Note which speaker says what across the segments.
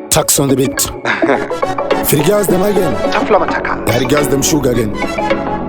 Speaker 1: Tarks on the beat. For the girls them again. The girls them sugar again.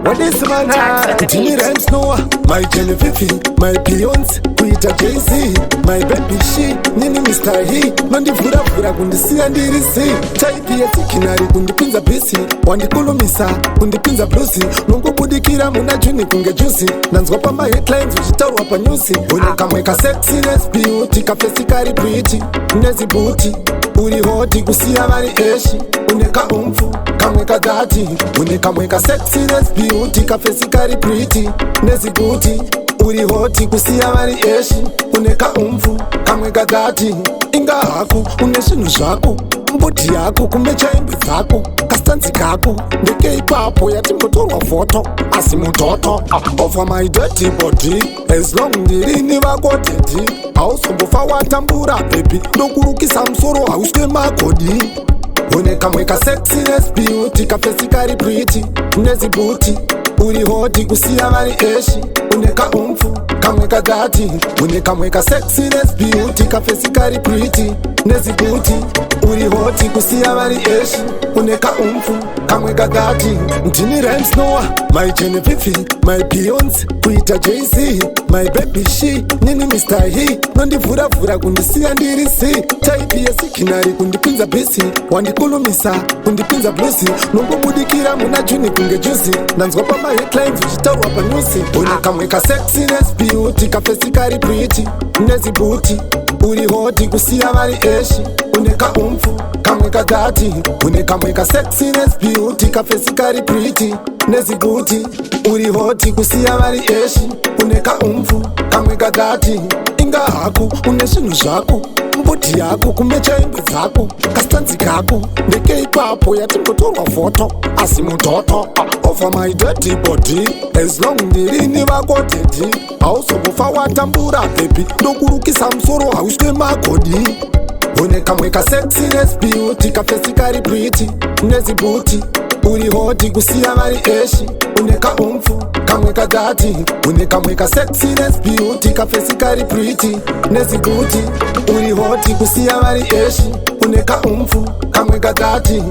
Speaker 1: What is the man? Tini rhymes Noah. My Jenny Fifi, my Beyonce, Quita JC, my baby she, Nini Mr. He, Mandi Fura Fura Gundisi and Dirisi, Taipi Kinari Gundipinza Bisi, Wandi Kulumisa, Gundipinza Blusi, Nungu Budikira Muna Juni Kunga Juicy, Nanswapa my headlines, Vishitaru Wapa Nyusi, Unakamweka Sexyness, Beauty, Kafesikari Pretty, Nezi Booty, Uri hoti kusia mari eshi, uneka umfu, kamweka dati, unekamweka Sexyness, Beauty, Kafesikari Pretty, Nezi Booty, uri hoti kusia mari eshi, uneka umfu, kamweka dati, inga haku, uneshinu shaku, mbuti yako, kumecha imbi zako, kastanzi kako, ndeke ipapo ya timbotorwa foto, asimutoto, over my dirty body, as long ndirini wako teti, ausombofa watambura baby, ndokurukisa msoro hauske makodi, unekamweka Sexyness, Beauty, Kafesikari Pretty, Nezi Booty, uri hoti kusia mari eshi, uneka umfu, kamweka dati, unekamweka Sexyness, Beauty, Kafesikari Pretty, Nezi Booty, uri hoti kusia mari eshi, uneka umfu, kamweka dati. Ntini rhymes Noah, my Jenny Fifi, my Beyonce, Quita JC, my baby she, Nini Mr. He, Nondi Fura Fura Gundisi and Dirisi, Taipi Kinari Gundipinza Bisi, Wandi Kulumisa, Gundipinza Blusi, Nungu Budikira Muna Juni Kunga Juicy, Nanswapa my headlines, Vishitaru Wapa Nyusi, Unakamweka Sexyness, Beauty, Kafesikari Pretty, Nezi Booty, uri hoti kusia mari eshi, uneka umfu, kamweka dati, unekamweka Sexyness, Beauty, Kafesikari Pretty, Nezi Booty, uri hoti kusia mari eshi, uneka umfu, kamweka dati, inga haku, uneshinu shaku, mbuti yako, kumecha imbi zako, kastanzi kako, ndeke ipapo ya timbotorwa foto, asimutoto, over my dirty body, as long ndirini wako teti, ausombofa watambura baby, ndokurukisa msoro hauske makodi, unekamweka Sexyness, Beauty, Kafesikari Pretty, Nezi Booty, uri hoti kusia mari eshi, uneka umfu, kamweka dati, unekamweka Sexyness, Beauty, Kafesikari Pretty, Nezi Booty, uri hoti kusia mari eshi, uneka umfu, kamweka dati.